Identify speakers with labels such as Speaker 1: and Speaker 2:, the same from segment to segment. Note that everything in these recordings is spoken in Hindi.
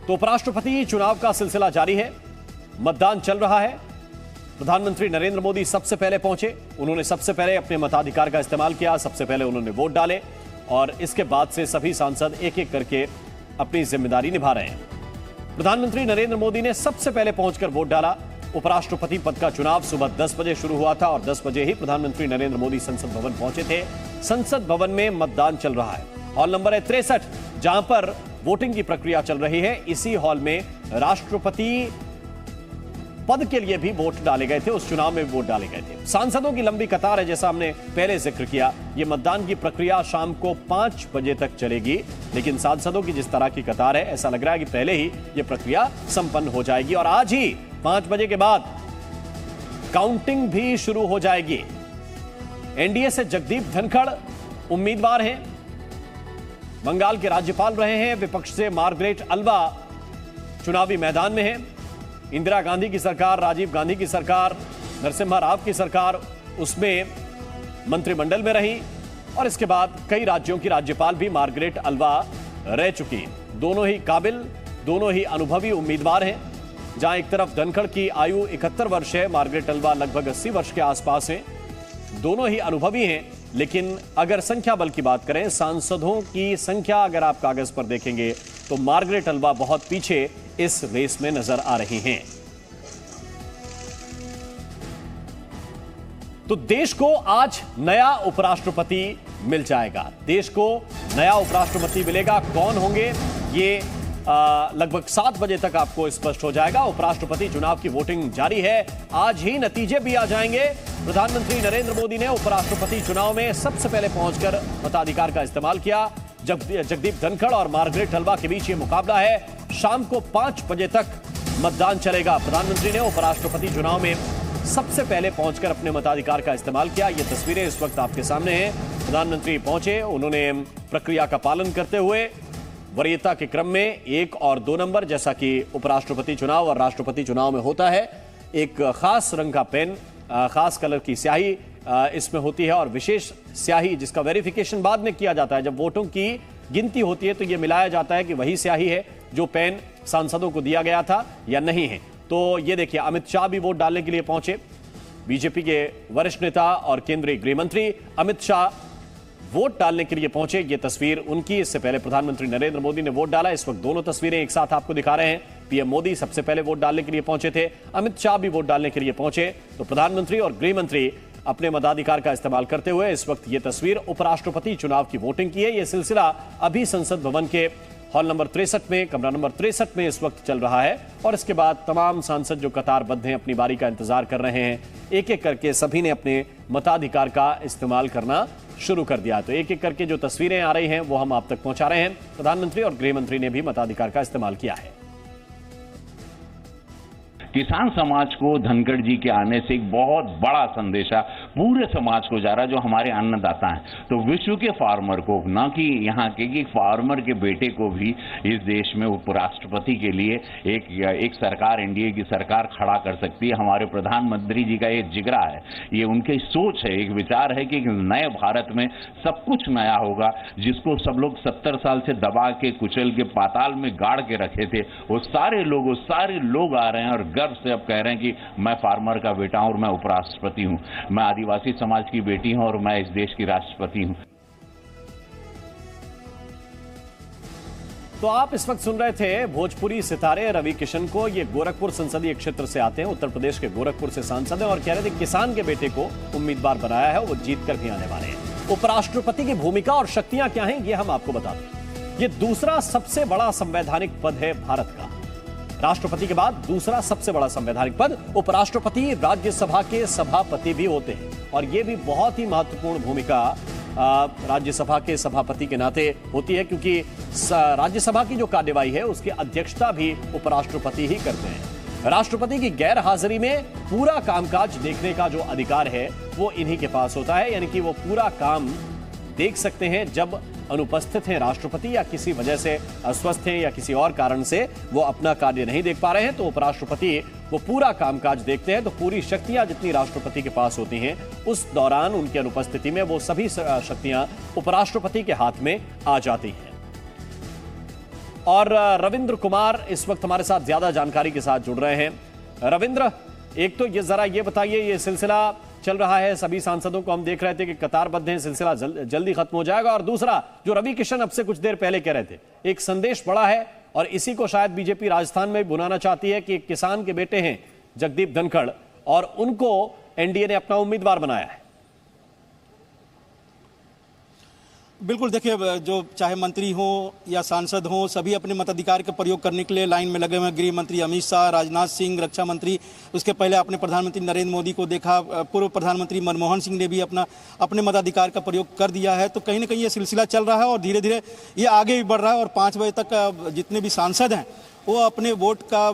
Speaker 1: तो उपराष्ट्रपति चुनाव का सिलसिला जारी है, मतदान चल रहा है। प्रधानमंत्री नरेंद्र मोदी सबसे पहले पहुंचे, उन्होंने सबसे पहले अपने मताधिकार का इस्तेमाल किया, सबसे पहले उन्होंने वोट डाले और इसके बाद से सभी सांसद एक एक करके अपनी जिम्मेदारी निभा रहे हैं। प्रधानमंत्री नरेंद्र मोदी ने सबसे पहले पहुंचकर वोट डाला। उपराष्ट्रपति पद का चुनाव सुबह 10 बजे शुरू हुआ था और 10 बजे ही प्रधानमंत्री नरेंद्र मोदी संसद भवन पहुंचे थे। संसद भवन में मतदान चल रहा है। हॉल नंबर है 63, जहां पर वोटिंग की प्रक्रिया चल रही है। इसी हॉल में राष्ट्रपति पद के लिए भी वोट डाले गए थे, उस चुनाव में भी वोट डाले गए थे। सांसदों की लंबी कतार है, जैसा हमने पहले जिक्र किया। यह मतदान की प्रक्रिया शाम को 5 बजे तक चलेगी, लेकिन सांसदों की जिस तरह की कतार है, ऐसा लग रहा है कि पहले ही यह प्रक्रिया संपन्न हो जाएगी और आज ही 5 बजे के बाद काउंटिंग भी शुरू हो जाएगी। एनडीए से जगदीप धनखड़ उम्मीदवार हैं, बंगाल के राज्यपाल रहे हैं। विपक्ष से मार्गरेट अल्वा चुनावी मैदान में हैं। इंदिरा गांधी की सरकार, राजीव गांधी की सरकार, नरसिम्हा राव की सरकार, उसमें मंत्रिमंडल में रही और इसके बाद कई राज्यों की राज्यपाल भी मार्गरेट अल्वा रह चुकी। दोनों ही काबिल, दोनों ही अनुभवी उम्मीदवार हैं। जहां एक तरफ धनखड़ की आयु 71 वर्ष है, मार्गरेट अल्वा लगभग 80 वर्ष के आसपास हैं। दोनों ही अनुभवी हैं, लेकिन अगर संख्या बल की बात करें, सांसदों की संख्या अगर आप कागज पर देखेंगे तो मार्गरेट अल्वा बहुत पीछे इस रेस में नजर आ रही हैं। तो देश को आज नया उपराष्ट्रपति मिल जाएगा। देश को नया उपराष्ट्रपति मिलेगा। कौन होंगे ये लगभग 7 बजे तक आपको स्पष्ट हो जाएगा। उपराष्ट्रपति चुनाव की वोटिंग जारी है, आज ही नतीजे भी आ जाएंगे। प्रधानमंत्री नरेंद्र मोदी ने उपराष्ट्रपति चुनाव में सबसे पहले पहुंचकर मताधिकार का इस्तेमाल किया। जगदीप धनखड़ और मार्गरेट अल्वा के बीच ये मुकाबला है। शाम को 5 बजे तक मतदान चलेगा। प्रधानमंत्री ने उपराष्ट्रपति चुनाव में सबसे पहले पहुंचकर अपने मताधिकार का इस्तेमाल किया। ये तस्वीरें इस वक्त आपके सामने हैं। प्रधानमंत्री पहुंचे, उन्होंने प्रक्रिया का पालन करते हुए वरीयता के क्रम में 1 और 2 नंबर, जैसा कि उपराष्ट्रपति चुनाव और राष्ट्रपति चुनाव में होता है, एक खास रंग का पेन, खास कलर की स्याही इसमें होती है और विशेष स्याही जिसका वेरिफिकेशन बाद में किया जाता है। जब वोटों की गिनती होती है तो यह मिलाया जाता है कि वही स्याही है जो पेन सांसदों को दिया गया था या नहीं है। तो ये देखिए, अमित शाह भी वोट डालने के लिए पहुंचे। बीजेपी के वरिष्ठ नेता और केंद्रीय गृह मंत्री अमित शाह वोट डालने के लिए पहुंचे। ये तस्वीर उनकी। इससे पहले प्रधानमंत्री नरेंद्र मोदी ने वोट डाला। इस वक्त दोनों तस्वीरें एक साथ आपको दिखा रहे हैं। पीएम मोदी सबसे पहले वोट डालने के लिए पहुंचे थे, अमित शाह भी वोट डालने के लिए पहुंचे। तो प्रधानमंत्री और गृह मंत्री अपने मताधिकार का इस्तेमाल करते हुए इस वक्त ये तस्वीर उपराष्ट्रपति चुनाव की वोटिंग की है। यह सिलसिला अभी संसद भवन के हॉल नंबर 63 में, कमरा नंबर 63 में इस वक्त चल रहा है और इसके बाद तमाम सांसद जो कतारबद्ध हैं अपनी बारी का इंतजार कर रहे हैं। एक एक करके सभी ने अपने मताधिकार का इस्तेमाल करना शुरू कर दिया। तो एक एक करके जो तस्वीरें आ रही हैं वो हम आप तक पहुंचा रहे हैं। प्रधानमंत्री और गृह मंत्री ने भी मताधिकार का इस्तेमाल किया है।
Speaker 2: किसान समाज को धनखड़ जी के आने से एक बहुत बड़ा संदेशा पूरे समाज को जा रहा है, जो हमारे अन्नदाता हैं। तो विश्व के फार्मर को, ना कि यहाँ के फार्मर के बेटे को भी इस देश में उपराष्ट्रपति के लिए एक सरकार, एनडीए की सरकार खड़ा कर सकती है। हमारे प्रधानमंत्री जी का एक जिगरा है, ये उनकी सोच है, एक विचार है कि नए भारत में सब कुछ नया होगा। जिसको सब लोग 70 साल से दबा के, कुचल के, पाताल में गाड़ के रखे थे, वो सारे लोग आ रहे हैं और गर्व से अब कह रहे हैं कि मैं फार्मर का बेटा हूं और मैं उपराष्ट्रपति हूं, मैं आदिवासी समाज की बेटी हूं और मैं इस देश की राष्ट्रपति हूं।
Speaker 1: तो आप इस वक्त सुन रहे थे भोजपुरी सितारे रवि किशन को। ये गोरखपुर संसदीय क्षेत्र से आते हैं, उत्तर प्रदेश के गोरखपुर से सांसद हैं और कह रहे थे किसान के बेटे को उम्मीदवार बनाया है, वो जीत कर भी आने वाले हैं। उपराष्ट्रपति की भूमिका और शक्तियां क्या हैं ये हम आपको बता दें। ये दूसरा सबसे बड़ा संवैधानिक पद है भारत का। राष्ट्रपति के बाद दूसरा सबसे बड़ा संवैधानिक पद। उपराष्ट्रपति राज्यसभा के सभापति भी होते हैं और यह भी बहुत ही महत्वपूर्ण भूमिका राज्यसभा के सभापति के नाते होती है, क्योंकि राज्यसभा की जो कार्यवाही है उसकी अध्यक्षता भी उपराष्ट्रपति ही करते हैं। राष्ट्रपति की गैर हाजिरी में पूरा कामकाज देखने का जो अधिकार है वो इन्हीं के पास होता है, यानी कि वो पूरा काम देख सकते हैं जब अनुपस्थित हैं राष्ट्रपति या किसी वजह से अस्वस्थ हैं या किसी और कारण से वो अपना कार्य नहीं देख पा रहे हैं, तो उपराष्ट्रपति वो पूरा कामकाज देखते हैं। तो पूरी शक्तियां जितनी राष्ट्रपति के पास होती हैं उस दौरान उनकी अनुपस्थिति में वो सभी शक्तियां उपराष्ट्रपति के हाथ में आ जाती हैं। और रविंद्र कुमार इस वक्त हमारे साथ ज्यादा जानकारी के साथ जुड़ रहे हैं। रविंद्र, एक तो ये जरा ये बताइए, ये सिलसिला चल रहा है, सभी सांसदों को हम देख रहे थे कि कतारबद्ध हैं, सिलसिला जल्दी खत्म हो जाएगा, और दूसरा जो रवि किशन अब से कुछ देर पहले कह रहे थे, एक संदेश बड़ा है और इसी को शायद बीजेपी राजस्थान में बुलाना चाहती है कि एक किसान के बेटे हैं जगदीप धनखड़ और उनको एनडीए ने अपना उम्मीदवार बनाया है।
Speaker 3: बिल्कुल, देखिए, जो चाहे मंत्री हो या सांसद हो, सभी अपने मताधिकार का प्रयोग करने के लिए लाइन में लगे हुए हैं। गृह मंत्री अमित शाह, राजनाथ सिंह, रक्षा मंत्री, उसके पहले अपने प्रधानमंत्री नरेंद्र मोदी को देखा, पूर्व प्रधानमंत्री मनमोहन सिंह ने भी अपने मताधिकार का प्रयोग कर दिया है। तो कहीं ना कहीं ये सिलसिला चल रहा है और धीरे धीरे ये आगे भी बढ़ रहा है और 5 बजे तक जितने भी सांसद हैं वो अपने वोट का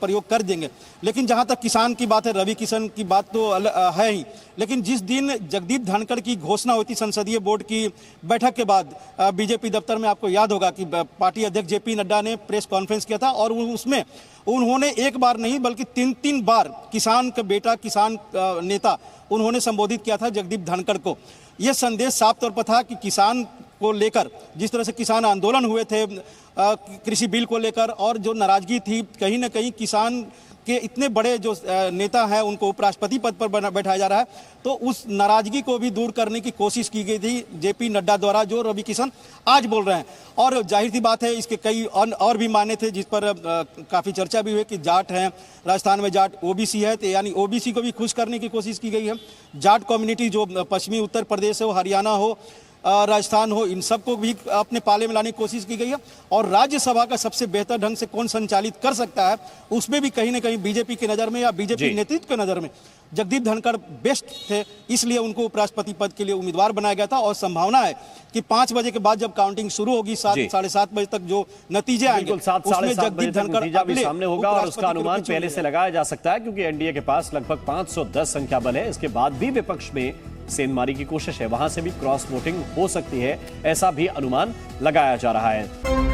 Speaker 3: प्रयोग कर देंगे। लेकिन जहां तक किसान की बात है, रवि किशन की बात तो है ही, लेकिन जिस दिन जगदीप धनखड़ की घोषणा हुई थी संसदीय बोर्ड की बैठक के बाद बीजेपी दफ्तर में, आपको याद होगा कि पार्टी अध्यक्ष जेपी नड्डा ने प्रेस कॉन्फ्रेंस किया था और उसमें उन्होंने एक बार नहीं बल्कि 3 बार किसान का बेटा, किसान नेता उन्होंने संबोधित किया था जगदीप धनखड़ को। यह संदेश साफ तौर पर था कि किसान को लेकर, जिस तरह से किसान आंदोलन हुए थे कृषि बिल को लेकर, और जो नाराजगी थी, कहीं ना कहीं किसान के इतने बड़े जो नेता हैं उनको उपराष्ट्रपति पद पर बैठाया जा रहा है, तो उस नाराजगी को भी दूर करने की कोशिश की गई थी जेपी नड्डा द्वारा, जो रवि किशन आज बोल रहे हैं। और जाहिर सी बात है, इसके कई और भी माने थे जिस पर काफ़ी चर्चा भी हुई कि जाट हैं, राजस्थान में जाट ओबीसी है, तो यानी ओबीसी को भी खुश करने की कोशिश की गई है। जाट कम्युनिटी जो पश्चिमी उत्तर प्रदेश हो, हरियाणा हो, राजस्थान हो, इन सबको भी अपने पाले में लाने की कोशिश की गई है। और राज्यसभा का सबसे बेहतर ढंग से कौन संचालित कर सकता है, उसमें भी कहीं ना कहीं बीजेपी की नज़र में या बीजेपी नेतृत्व की नज़र में जगदीप धनखड़ बेस्ट थे, इसलिए उनको उपराष्ट्रपति पद के लिए उम्मीदवार बनाया गया था। और संभावना है कि 5 बजे के बाद जब काउंटिंग शुरू होगी, 7 साढ़े 7 बजे तक जो नतीजे आएंगे, उसमें जगदीप धनखड़
Speaker 1: भी सामने होगा और उसका अनुमान पहले से लगाया जा सकता है, क्योंकि एनडीए के पास लगभग 510 संख्या बल है। इसके बाद भी विपक्ष में सेंधमारी की कोशिश है, वहां से भी क्रॉस वोटिंग हो सकती है, ऐसा भी अनुमान लगाया जा रहा है।